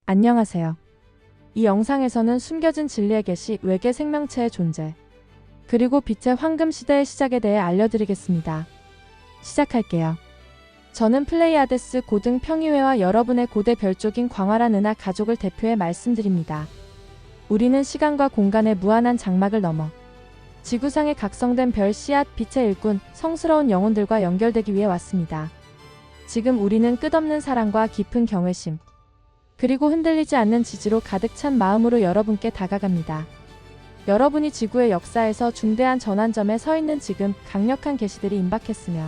안녕하세요. 이 영상에서는 숨겨진 진리의 계시, 외계 생명체의 존재, 그리고 빛의 황금 시대의 시작에 대해 알려드리겠습니다. 시작할게요. 저는 플레이아데스 고등 평의회와 여러분의 고대 별족인 광활한 은하 가족을 대표해 말씀드립니다. 우리는 시간과 공간의 무한한 장막을 넘어 지구상의 각성된 별 씨앗, 빛의 일꾼, 성스러운 영혼들과 연결되기 위해 왔습니다. 지금 우리는 끝없는 사랑과 깊은 경외심, 그리고 흔들리지 않는 지지로 가득 찬 마음으로 여러분께 다가갑니다. 여러분이 지구의 역사에서 중대한 전환점에 서 있는 지금 강력한 계시들이 임박했으며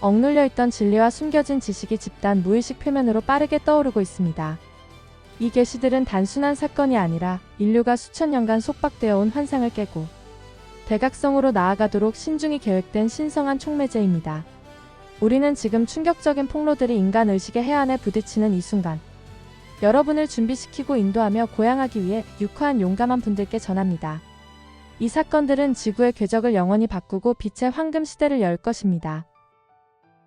억눌려 있던 진리와 숨겨진 지식이 집단 무의식 표면으로 빠르게 떠오르고 있습니다. 이 계시들은 단순한 사건이 아니라 인류가 수천 년간 속박되어 온 환상을 깨고 대각성으로 나아가도록 신중히 계획된 신성한 촉매제입니다. 우리는 지금 충격적인 폭로들이 인간 의식의 해안에 부딪히는 이 순간, 여러분을 준비시키고 인도하며 고양하기 위해 유쾌한 용감한 분들께 전합니다. 이 사건들은 지구의 궤적을 영원히 바꾸고 빛의 황금 시대를 열 것입니다.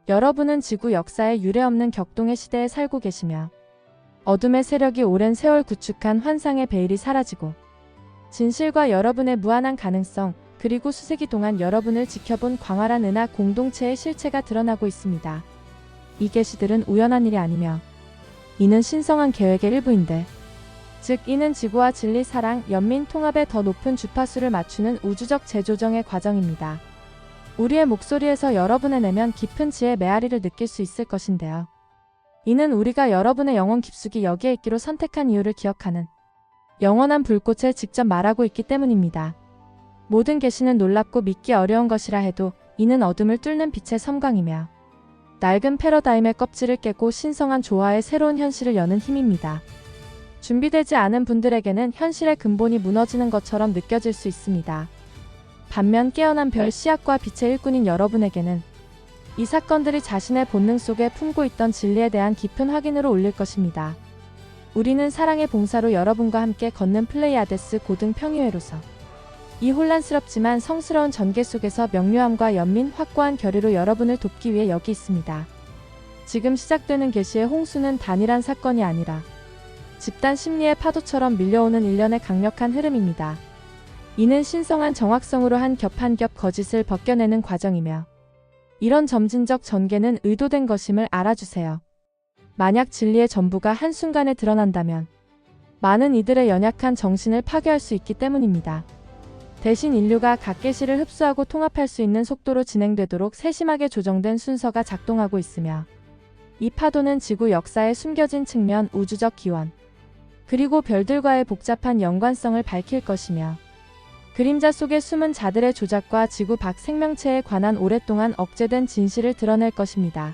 여러분은 지구 역사의 유례없는 격동의 시대에 살고 계시며 어둠의 세력이 오랜 세월 구축한 환상의 베일이 사라지고 진실과 여러분의 무한한 가능성, 그리고 수세기 동안 여러분을 지켜본 광활한 은하 공동체의 실체가 드러나고 있습니다. 이 계시들은 우연한 일이 아니며 이는 신성한 계획의 일부인데, 즉 이는 지구와 진리, 사랑, 연민, 통합의 더 높은 주파수를 맞추는 우주적 재조정의 과정입니다. 우리의 목소리에서 여러분의 내면 깊은 지혜의 메아리를 느낄 수 있을 것인데요. 이는 우리가 여러분의 영혼 깊숙이 여기에 있기로 선택한 이유를 기억하는 영원한 불꽃에 직접 말하고 있기 때문입니다. 모든 계시는 놀랍고 믿기 어려운 것이라 해도 이는 어둠을 뚫는 빛의 섬광이며 낡은 패러다임의 껍질을 깨고 신성한 조화의 새로운 현실을 여는 힘입니다. 준비되지 않은 분들에게는 현실의 근본이 무너지는 것처럼 느껴질 수 있습니다. 반면 깨어난 별 씨앗과 빛의 일꾼인 여러분에게는 이 사건들이 자신의 본능 속에 품고 있던 진리에 대한 깊은 확인으로 올릴 것입니다. 우리는 사랑의 봉사로 여러분과 함께 걷는 플레이아데스 고등 평의회로서 이 혼란스럽지만 성스러운 전개 속에서 명료함과 연민, 확고한 결의로 여러분을 돕기 위해 여기 있습니다. 지금 시작되는 계시의 홍수는 단일한 사건이 아니라 집단 심리의 파도처럼 밀려오는 일련의 강력한 흐름입니다. 이는 신성한 정확성으로 한 겹 한 겹 거짓을 벗겨내는 과정이며, 이런 점진적 전개는 의도된 것임을 알아주세요. 만약 진리의 전부가 한순간에 드러난다면 많은 이들의 연약한 정신을 파괴할 수 있기 때문입니다. 대신 인류가 각 계시를 흡수하고 통합할 수 있는 속도로 진행되도록 세심하게 조정된 순서가 작동하고 있으며, 이 파도는 지구 역사의 숨겨진 측면, 우주적 기원, 그리고 별들과의 복잡한 연관성을 밝힐 것이며, 그림자 속에 숨은 자들의 조작과 지구 밖 생명체에 관한 오랫동안 억제된 진실을 드러낼 것입니다.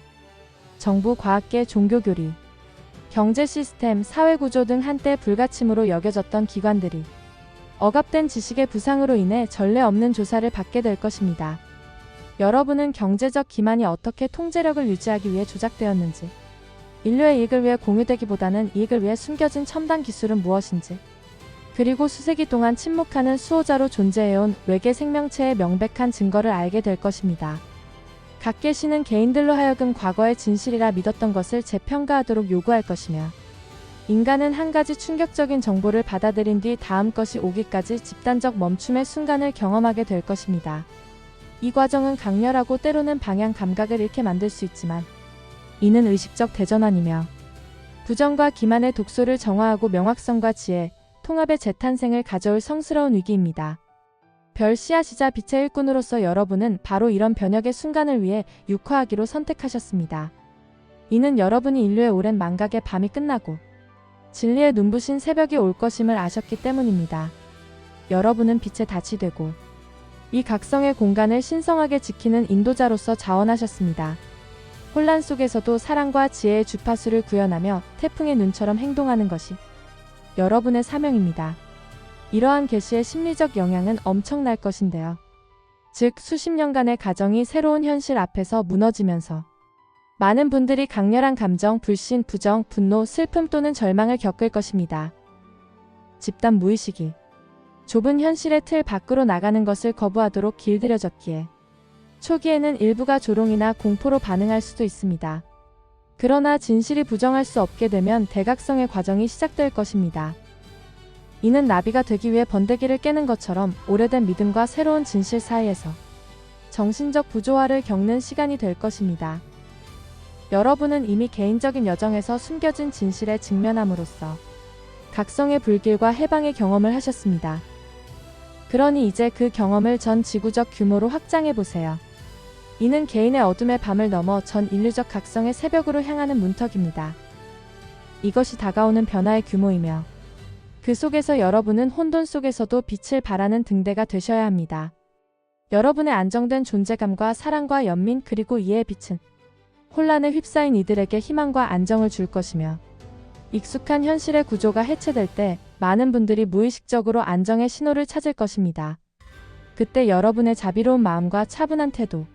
정부, 과학계, 종교교리, 경제 시스템, 사회구조 등 한때 불가침으로 여겨졌던 기관들이 억압된 지식의 부상으로 인해 전례 없는 조사를 받게 될 것입니다. 여러분은 경제적 기만이 어떻게 통제력을 유지하기 위해 조작되었는지, 인류의 이익을 위해 공유되기보다는 이익을 위해 숨겨진 첨단 기술은 무엇인지, 그리고 수세기 동안 침묵하는 수호자로 존재해온 외계 생명체의 명백한 증거를 알게 될 것입니다. 각 계시는 개인들로 하여금 과거의 진실이라 믿었던 것을 재평가하도록 요구할 것이며, 인간은 한 가지 충격적인 정보를 받아들인 뒤 다음 것이 오기까지 집단적 멈춤의 순간을 경험하게 될 것입니다. 이 과정은 강렬하고 때로는 방향 감각을 잃게 만들 수 있지만, 이는 의식적 대전환이며 부정과 기만의 독소를 정화하고 명확성과 지혜, 통합의 재탄생을 가져올 성스러운 위기입니다. 별 씨앗이자 빛의 일꾼으로서 여러분은 바로 이런 변혁의 순간을 위해 육화하기로 선택하셨습니다. 이는 여러분이 인류의 오랜 망각의 밤이 끝나고 진리의 눈부신 새벽이 올 것임을 아셨기 때문입니다. 여러분은 빛의 닻이 되고 이 각성의 공간을 신성하게 지키는 인도자로서 자원하셨습니다. 혼란 속에서도 사랑과 지혜의 주파수를 구현하며 태풍의 눈처럼 행동하는 것이 여러분의 사명입니다. 이러한 계시의 심리적 영향은 엄청날 것인데요. 즉 수십 년간의 가정이 새로운 현실 앞에서 무너지면서 많은 분들이 강렬한 감정, 불신, 부정, 분노, 슬픔 또는 절망을 겪을 것입니다. 집단 무의식이 좁은 현실의 틀 밖으로 나가는 것을 거부하도록 길들여졌기에 초기에는 일부가 조롱이나 공포로 반응할 수도 있습니다. 그러나 진실이 부정할 수 없게 되면 대각성의 과정이 시작될 것입니다. 이는 나비가 되기 위해 번데기를 깨는 것처럼 오래된 믿음과 새로운 진실 사이에서 정신적 부조화를 겪는 시간이 될 것입니다. 여러분은 이미 개인적인 여정에서 숨겨진 진실에 직면함으로써 각성의 불길과 해방의 경험을 하셨습니다. 그러니 이제 그 경험을 전 지구적 규모로 확장해 보세요. 이는 개인의 어둠의 밤을 넘어 전 인류적 각성의 새벽으로 향하는 문턱입니다. 이것이 다가오는 변화의 규모이며 그 속에서 여러분은 혼돈 속에서도 빛을 발하는 등대가 되셔야 합니다. 여러분의 안정된 존재감과 사랑과 연민 그리고 이해의 빛은 혼란에 휩싸인 이들에게 희망과 안정을 줄 것이며 익숙한 현실의 구조가 해체될 때 많은 분들이 무의식적으로 안정의 신호를 찾을 것입니다. 그때 여러분의 자비로운 마음과 차분한 태도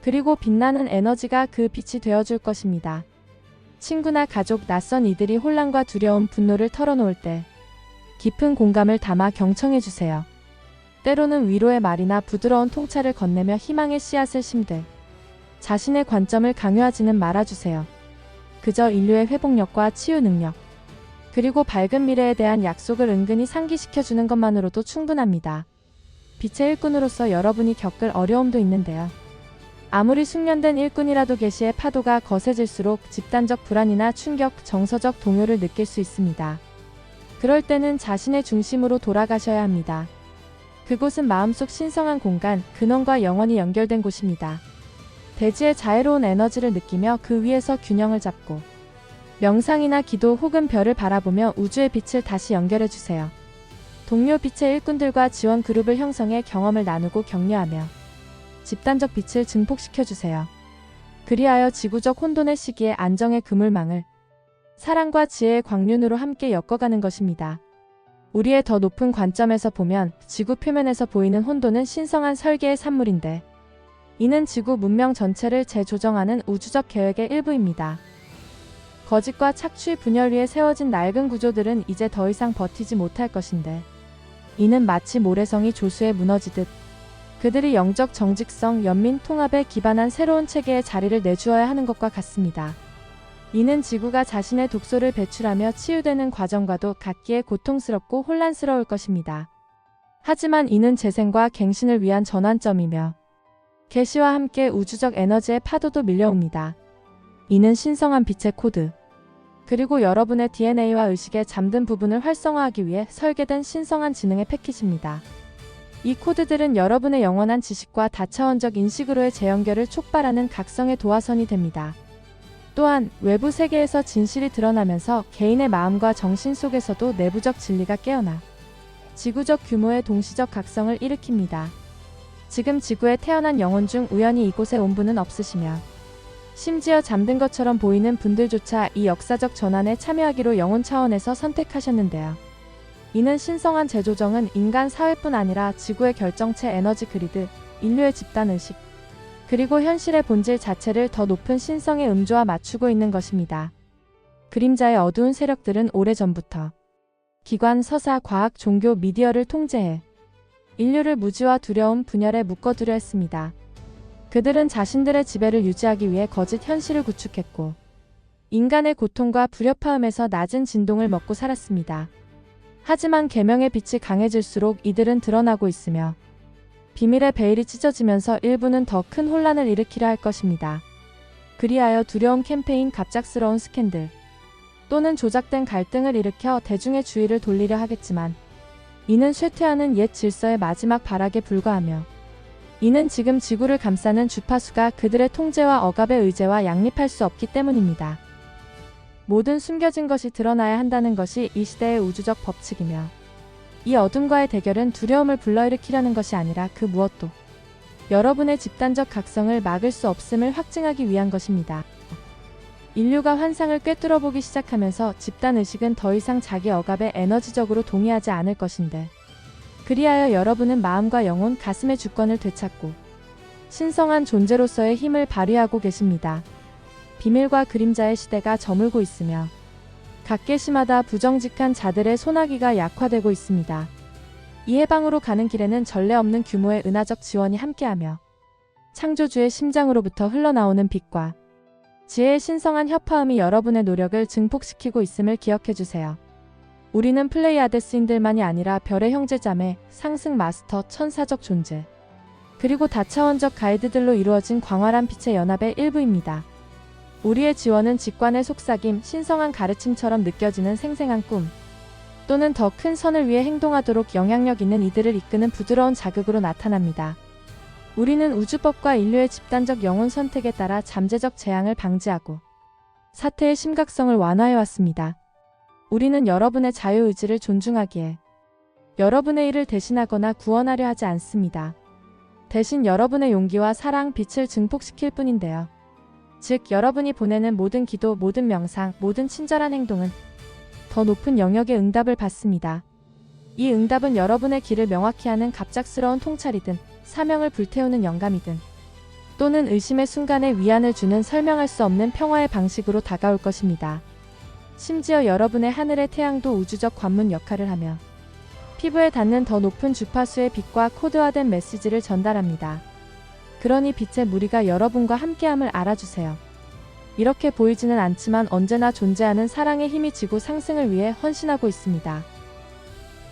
그리고 빛나는 에너지가 그 빛이 되어줄 것입니다. 친구나 가족, 낯선 이들이 혼란과 두려움, 분노를 털어놓을 때 깊은 공감을 담아 경청해주세요. 때로는 위로의 말이나 부드러운 통찰을 건네며 희망의 씨앗을 심되 자신의 관점을 강요하지는 말아주세요. 그저 인류의 회복력과 치유 능력 그리고 밝은 미래에 대한 약속을 은근히 상기시켜주는 것만으로도 충분합니다. 빛의 일꾼으로서 여러분이 겪을 어려움도 있는데요. 아무리 숙련된 일꾼이라도 계시의 파도가 거세질수록 집단적 불안이나 충격, 정서적 동요를 느낄 수 있습니다. 그럴 때는 자신의 중심으로 돌아가셔야 합니다. 그곳은 마음속 신성한 공간, 근원과 영원히 연결된 곳입니다. 대지의 자애로운 에너지를 느끼며 그 위에서 균형을 잡고 명상이나 기도 혹은 별을 바라보며 우주의 빛을 다시 연결해주세요. 동료 빛의 일꾼들과 지원 그룹을 형성해 경험을 나누고 격려하며 집단적 빛을 증폭시켜주세요. 그리하여 지구적 혼돈의 시기에 안정의 그물망을 사랑과 지혜의 광륜으로 함께 엮어가는 것입니다. 우리의 더 높은 관점에서 보면 지구 표면에서 보이는 혼돈은 신성한 설계의 산물인데 이는 지구 문명 전체를 재조정하는 우주적 계획의 일부입니다. 거짓과 착취 분열 위에 세워진 낡은 구조들은 이제 더 이상 버티지 못할 것인데 이는 마치 모래성이 조수에 무너지듯 그들이 영적 정직성, 연민, 통합에 기반한 새로운 체계의 자리를 내주어야 하는 것과 같습니다. 이는 지구가 자신의 독소를 배출하며 치유되는 과정과도 같기에 고통스럽고 혼란스러울 것입니다. 하지만 이는 재생과 갱신을 위한 전환점이며 계시와 함께 우주적 에너지의 파도도 밀려옵니다. 이는 신성한 빛의 코드 그리고 여러분의 DNA와 의식의 잠든 부분을 활성화하기 위해 설계된 신성한 지능의 패키지입니다. 이 코드들은 여러분의 영원한 지식과 다차원적 인식으로의 재연결을 촉발하는 각성의 도화선이 됩니다. 또한 외부 세계에서 진실이 드러나면서 개인의 마음과 정신 속에서도 내부적 진리가 깨어나 지구적 규모의 동시적 각성을 일으킵니다. 지금 지구에 태어난 영혼 중 우연히 이곳에 온 분은 없으시며 심지어 잠든 것처럼 보이는 분들조차 이 역사적 전환에 참여하기로 영혼 차원에서 선택하셨는데요. 이는 신성한 재조정은 인간 사회뿐 아니라 지구의 결정체 에너지 그리드, 인류의 집단의식, 그리고 현실의 본질 자체를 더 높은 신성의 음조와 맞추고 있는 것입니다. 그림자의 어두운 세력들은 오래전부터 기관, 서사, 과학, 종교, 미디어를 통제해 인류를 무지와 두려움, 분열에 묶어두려 했습니다. 그들은 자신들의 지배를 유지하기 위해 거짓 현실을 구축했고 인간의 고통과 불협화음에서 낮은 진동을 먹고 살았습니다. 하지만 계명의 빛이 강해질수록 이들은 드러나고 있으며 비밀의 베일이 찢어지면서 일부는 더 큰 혼란을 일으키려 할 것입니다. 그리하여 두려운 캠페인, 갑작스러운 스캔들 또는 조작된 갈등을 일으켜 대중의 주의를 돌리려 하겠지만 이는 쇠퇴하는 옛 질서의 마지막 발악에 불과하며 이는 지금 지구를 감싸는 주파수가 그들의 통제와 억압의 의제와 양립할 수 없기 때문입니다. 모든 숨겨진 것이 드러나야 한다는 것이 이 시대의 우주적 법칙이며 이 어둠과의 대결은 두려움을 불러일으키려는 것이 아니라 그 무엇도 여러분의 집단적 각성을 막을 수 없음을 확증하기 위한 것입니다. 인류가 환상을 꿰뚫어보기 시작하면서 집단의식은 더 이상 자기 억압에 에너지적으로 동의하지 않을 것인데 그리하여 여러분은 마음과 영혼, 가슴의 주권을 되찾고 신성한 존재로서의 힘을 발휘하고 계십니다. 비밀과 그림자의 시대가 저물고 있으며 각계시마다 부정직한 자들의 소나기가 약화되고 있습니다. 이 해방으로 가는 길에는 전례 없는 규모의 은하적 지원이 함께하며 창조주의 심장으로부터 흘러나오는 빛과 지혜의 신성한 협화음이 여러분의 노력을 증폭시키고 있음을 기억해주세요. 우리는 플레이아데스인들만이 아니라 별의 형제자매, 상승 마스터, 천사적 존재, 그리고 다차원적 가이드들로 이루어진 광활한 빛의 연합의 일부입니다. 우리의 지원은 직관의 속삭임, 신성한 가르침처럼 느껴지는 생생한 꿈, 또는 더 큰 선을 위해 행동하도록 영향력 있는 이들을 이끄는 부드러운 자극으로 나타납니다. 우리는 우주법과 인류의 집단적 영혼 선택에 따라 잠재적 재앙을 방지하고 사태의 심각성을 완화해왔습니다. 우리는 여러분의 자유의지를 존중하기에 여러분의 일을 대신하거나 구원하려 하지 않습니다. 대신 여러분의 용기와 사랑, 빛을 증폭시킬 뿐인데요. 즉, 여러분이 보내는 모든 기도, 모든 명상, 모든 친절한 행동은 더 높은 영역의 응답을 받습니다. 이 응답은 여러분의 길을 명확히 하는 갑작스러운 통찰이든 사명을 불태우는 영감이든 또는 의심의 순간에 위안을 주는 설명할 수 없는 평화의 방식으로 다가올 것입니다. 심지어 여러분의 하늘의 태양도 우주적 관문 역할을 하며 피부에 닿는 더 높은 주파수의 빛과 코드화된 메시지를 전달합니다. 그러니 빛의 무리가 여러분과 함께함을 알아주세요. 이렇게 보이지는 않지만 언제나 존재하는 사랑의 힘이 지구 상승을 위해 헌신하고 있습니다.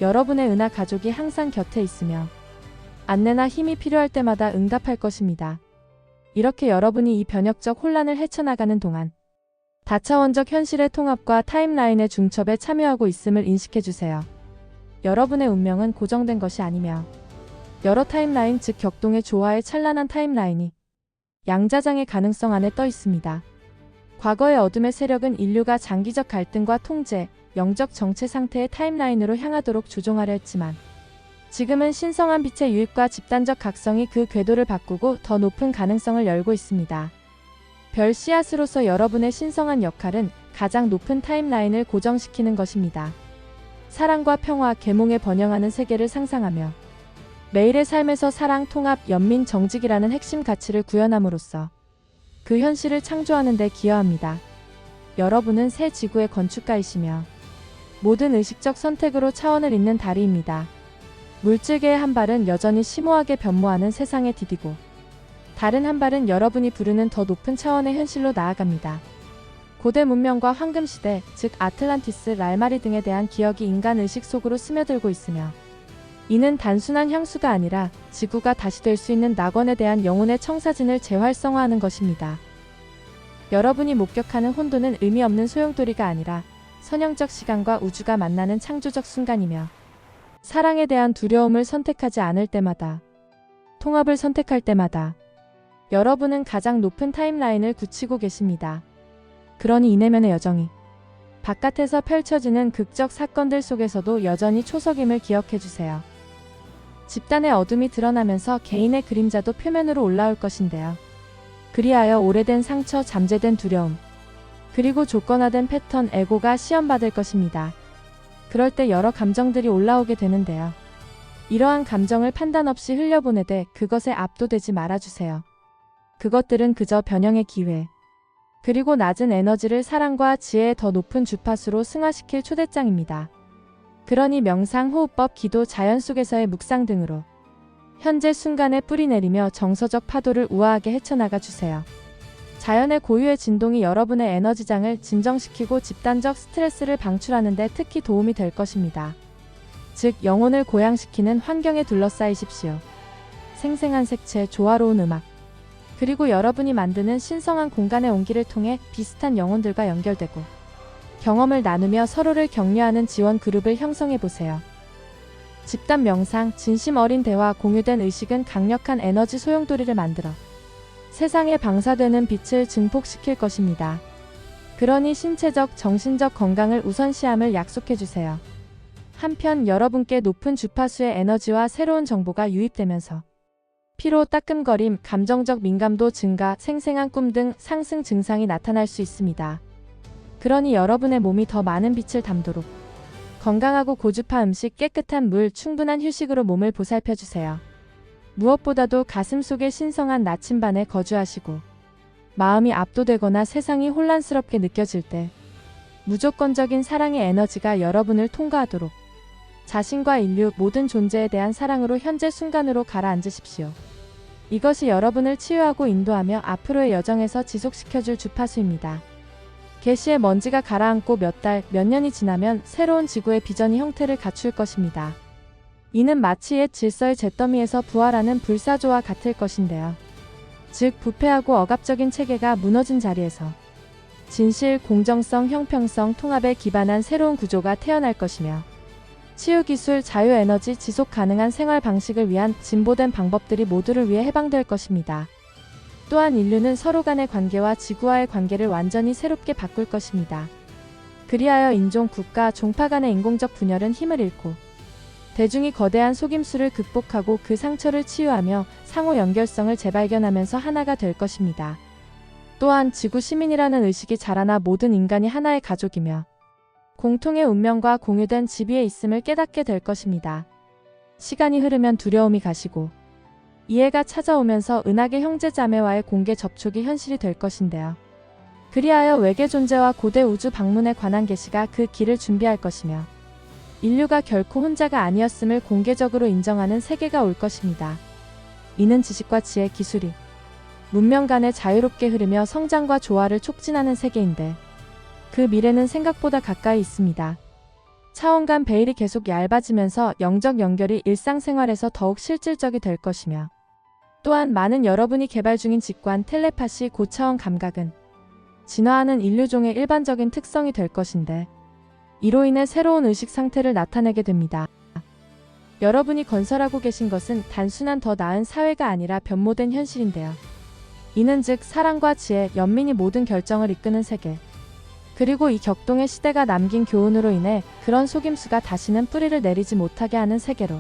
여러분의 은하 가족이 항상 곁에 있으며 안내나 힘이 필요할 때마다 응답할 것입니다. 이렇게 여러분이 이 변혁적 혼란을 헤쳐나가는 동안 다차원적 현실의 통합과 타임라인의 중첩에 참여하고 있음을 인식해주세요. 여러분의 운명은 고정된 것이 아니며 여러 타임라인, 즉 격동의 조화의 찬란한 타임라인이 양자장의 가능성 안에 떠 있습니다. 과거의 어둠의 세력은 인류가 장기적 갈등과 통제, 영적 정체 상태의 타임라인으로 향하도록 조종하려 했지만 지금은 신성한 빛의 유입과 집단적 각성이 그 궤도를 바꾸고 더 높은 가능성을 열고 있습니다. 별 씨앗으로서 여러분의 신성한 역할은 가장 높은 타임라인을 고정시키는 것입니다. 사랑과 평화, 계몽에 번영하는 세계를 상상하며 매일의 삶에서 사랑, 통합, 연민, 정직이라는 핵심 가치를 구현함으로써 그 현실을 창조하는 데 기여합니다. 여러분은 새 지구의 건축가이시며 모든 의식적 선택으로 차원을 잇는 다리입니다. 물질계의 한 발은 여전히 심오하게 변모하는 세상에 디디고 다른 한 발은 여러분이 부르는 더 높은 차원의 현실로 나아갑니다. 고대 문명과 황금시대, 즉 아틀란티스, 랄마리 등에 대한 기억이 인간 의식 속으로 스며들고 있으며 이는 단순한 향수가 아니라 지구가 다시 될 수 있는 낙원에 대한 영혼의 청사진을 재활성화하는 것입니다. 여러분이 목격하는 혼돈은 의미 없는 소용돌이가 아니라 선형적 시간과 우주가 만나는 창조적 순간이며 사랑에 대한 두려움을 선택하지 않을 때마다, 통합을 선택할 때마다 여러분은 가장 높은 타임라인을 굳히고 계십니다. 그러니 이 내면의 여정이 바깥에서 펼쳐지는 극적 사건들 속에서도 여전히 초석임을 기억해주세요. 집단의 어둠이 드러나면서 개인의 그림자도 표면으로 올라올 것인데요. 그리하여 오래된 상처, 잠재된 두려움, 그리고 조건화된 패턴, 에고가 시험받을 것입니다. 그럴 때 여러 감정들이 올라오게 되는데요. 이러한 감정을 판단 없이 흘려보내되 그것에 압도되지 말아주세요. 그것들은 그저 변형의 기회, 그리고 낮은 에너지를 사랑과 지혜의 더 높은 주파수로 승화시킬 초대장입니다. 그러니 명상, 호흡법, 기도, 자연 속에서의 묵상 등으로 현재 순간에 뿌리내리며 정서적 파도를 우아하게 헤쳐나가 주세요. 자연의 고유의 진동이 여러분의 에너지장을 진정시키고 집단적 스트레스를 방출하는 데 특히 도움이 될 것입니다. 즉, 영혼을 고양시키는 환경에 둘러싸이십시오. 생생한 색채, 조화로운 음악, 그리고 여러분이 만드는 신성한 공간의 온기를 통해 비슷한 영혼들과 연결되고 경험을 나누며 서로를 격려하는 지원 그룹을 형성해 보세요. 집단 명상, 진심 어린 대화, 공유된 의식은 강력한 에너지 소용돌이를 만들어 세상에 방사되는 빛을 증폭시킬 것입니다. 그러니 신체적, 정신적 건강을 우선시함을 약속해 주세요. 한편 여러분께 높은 주파수의 에너지와 새로운 정보가 유입되면서 피로, 따끔거림, 감정적 민감도 증가, 생생한 꿈 등 상승 증상이 나타날 수 있습니다. 그러니 여러분의 몸이 더 많은 빛을 담도록 건강하고 고주파 음식, 깨끗한 물, 충분한 휴식으로 몸을 보살펴주세요. 무엇보다도 가슴 속의 신성한 나침반에 거주하시고 마음이 압도되거나 세상이 혼란스럽게 느껴질 때 무조건적인 사랑의 에너지가 여러분을 통과하도록 자신과 인류 모든 존재에 대한 사랑으로 현재 순간으로 가라앉으십시오. 이것이 여러분을 치유하고 인도하며 앞으로의 여정에서 지속시켜줄 주파수입니다. 계시의 먼지가 가라앉고 몇 달, 몇 년이 지나면 새로운 지구의 비전이 형태를 갖출 것입니다. 이는 마치 옛 질서의 잿더미에서 부활하는 불사조와 같을 것인데요. 즉 부패하고 억압적인 체계가 무너진 자리에서 진실, 공정성, 형평성, 통합에 기반한 새로운 구조가 태어날 것이며 치유기술, 자유에너지, 지속 가능한 생활 방식을 위한 진보된 방법들이 모두를 위해 해방될 것입니다. 또한 인류는 서로 간의 관계와 지구와의 관계를 완전히 새롭게 바꿀 것입니다. 그리하여 인종, 국가, 종파 간의 인공적 분열은 힘을 잃고 대중이 거대한 속임수를 극복하고 그 상처를 치유하며 상호 연결성을 재발견하면서 하나가 될 것입니다. 또한 지구 시민이라는 의식이 자라나 모든 인간이 하나의 가족이며 공통의 운명과 공유된 지위에 있음을 깨닫게 될 것입니다. 시간이 흐르면 두려움이 가시고 이해가 찾아오면서 은하계 형제자매와의 공개 접촉이 현실이 될 것인데요. 그리하여 외계 존재와 고대 우주 방문에 관한 계시가 그 길을 준비할 것이며 인류가 결코 혼자가 아니었음을 공개적으로 인정하는 세계가 올 것입니다. 이는 지식과 지혜, 기술이 문명 간에 자유롭게 흐르며 성장과 조화를 촉진하는 세계인데 그 미래는 생각보다 가까이 있습니다. 차원 간 베일이 계속 얇아지면서 영적 연결이 일상생활에서 더욱 실질적이 될 것이며 또한 많은 여러분이 개발 중인 직관, 텔레파시, 고차원 감각은 진화하는 인류종의 일반적인 특성이 될 것인데 이로 인해 새로운 의식 상태를 나타내게 됩니다. 여러분이 건설하고 계신 것은 단순한 더 나은 사회가 아니라 변모된 현실인데요. 이는 즉 사랑과 지혜, 연민이 모든 결정을 이끄는 세계, 그리고 이 격동의 시대가 남긴 교훈으로 인해 그런 속임수가 다시는 뿌리를 내리지 못하게 하는 세계로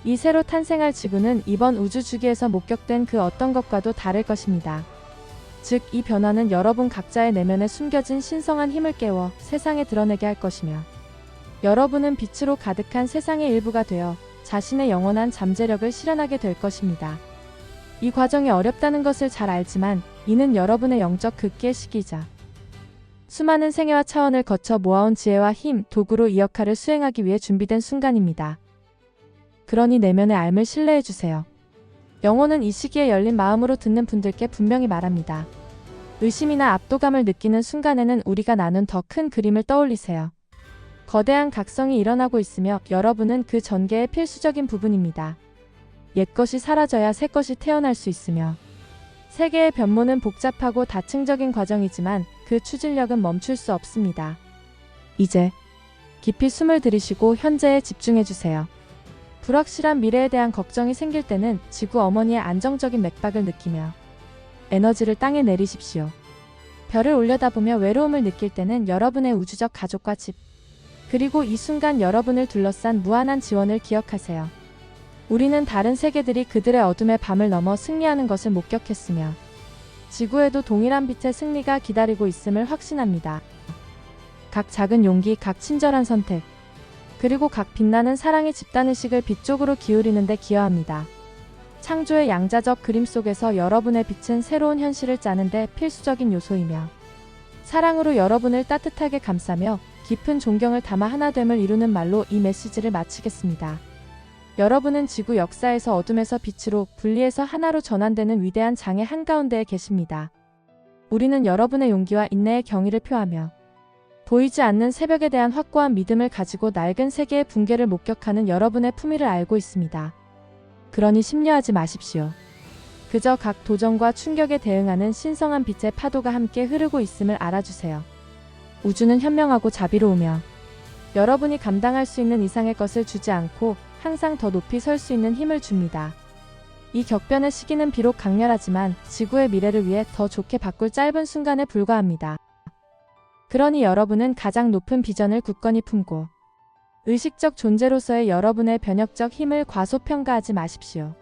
이 새로 탄생할 지구는 이번 우주 주기에서 목격된 그 어떤 것과도 다를 것입니다. 즉 이 변화는 여러분 각자의 내면에 숨겨진 신성한 힘을 깨워 세상에 드러내게 할 것이며 여러분은 빛으로 가득한 세상의 일부가 되어 자신의 영원한 잠재력을 실현하게 될 것입니다. 이 과정이 어렵다는 것을 잘 알지만 이는 여러분의 영적 극기의 시기이자 수많은 생애와 차원을 거쳐 모아온 지혜와 힘, 도구로 이 역할을 수행하기 위해 준비된 순간입니다. 그러니 내면의 삶을 신뢰해주세요. 영혼은 이 시기에 열린 마음으로 듣는 분들께 분명히 말합니다. 의심이나 압도감을 느끼는 순간에는 우리가 나눈 더 큰 그림을 떠올리세요. 거대한 각성이 일어나고 있으며 여러분은 그 전개의 필수적인 부분입니다. 옛것이 사라져야 새것이 태어날 수 있으며 세계의 변모는 복잡하고 다층적인 과정이지만 그 추진력은 멈출 수 없습니다. 이제 깊이 숨을 들이쉬고 현재에 집중해주세요. 불확실한 미래에 대한 걱정이 생길 때는 지구 어머니의 안정적인 맥박을 느끼며 에너지를 땅에 내리십시오. 별을 올려다보며 외로움을 느낄 때는 여러분의 우주적 가족과 집, 그리고 이 순간 여러분을 둘러싼 무한한 지원을 기억하세요. 우리는 다른 세계들이 그들의 어둠의 밤을 넘어 승리하는 것을 목격했으며 지구에도 동일한 빛의 승리가 기다리고 있음을 확신합니다. 각 작은 용기, 각 친절한 선택, 그리고 각 빛나는 사랑의 집단의식을 빛 쪽으로 기울이는 데 기여합니다. 창조의 양자적 그림 속에서 여러분의 빛은 새로운 현실을 짜는 데 필수적인 요소이며 사랑으로 여러분을 따뜻하게 감싸며 깊은 존경을 담아 하나됨을 이루는 말로 이 메시지를 마치겠습니다. 여러분은 지구 역사에서 어둠에서 빛으로, 분리에서 하나로 전환되는 위대한 장의 한가운데에 계십니다. 우리는 여러분의 용기와 인내의 경의를 표하며 보이지 않는 새벽에 대한 확고한 믿음을 가지고 낡은 세계의 붕괴를 목격하는 여러분의 품위를 알고 있습니다. 그러니 심려하지 마십시오. 그저 각 도전과 충격에 대응하는 신성한 빛의 파도가 함께 흐르고 있음을 알아주세요. 우주는 현명하고 자비로우며 여러분이 감당할 수 있는 이상의 것을 주지 않고 항상 더 높이 설 수 있는 힘을 줍니다. 이 격변의 시기는 비록 강렬하지만 지구의 미래를 위해 더 좋게 바꿀 짧은 순간에 불과합니다. 그러니 여러분은 가장 높은 비전을 굳건히 품고 의식적 존재로서의 여러분의 변혁적 힘을 과소평가하지 마십시오.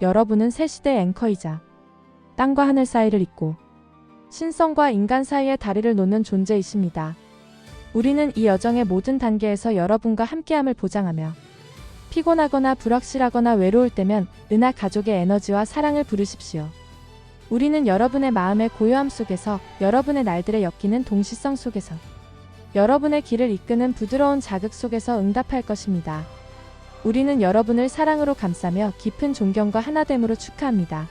여러분은 새 시대의 앵커이자 땅과 하늘 사이를 잇고 신성과 인간 사이의 다리를 놓는 존재이십니다. 우리는 이 여정의 모든 단계에서 여러분과 함께함을 보장하며 피곤하거나 불확실하거나 외로울 때면 은하 가족의 에너지와 사랑을 부르십시오. 우리는 여러분의 마음의 고요함 속에서, 여러분의 날들의 엮이는 동시성 속에서, 여러분의 길을 이끄는 부드러운 자극 속에서 응답할 것입니다. 우리는 여러분을 사랑으로 감싸며 깊은 존경과 하나됨으로 축하합니다.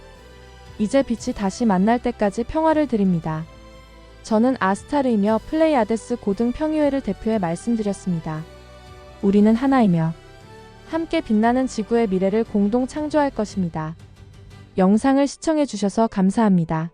이제 빛이 다시 만날 때까지 평화를 드립니다. 저는 아스타르이며 플레이아데스 고등 평의회를 대표해 말씀드렸습니다. 우리는 하나이며 함께 빛나는 지구의 미래를 공동 창조할 것입니다. 영상을 시청해 주셔서 감사합니다.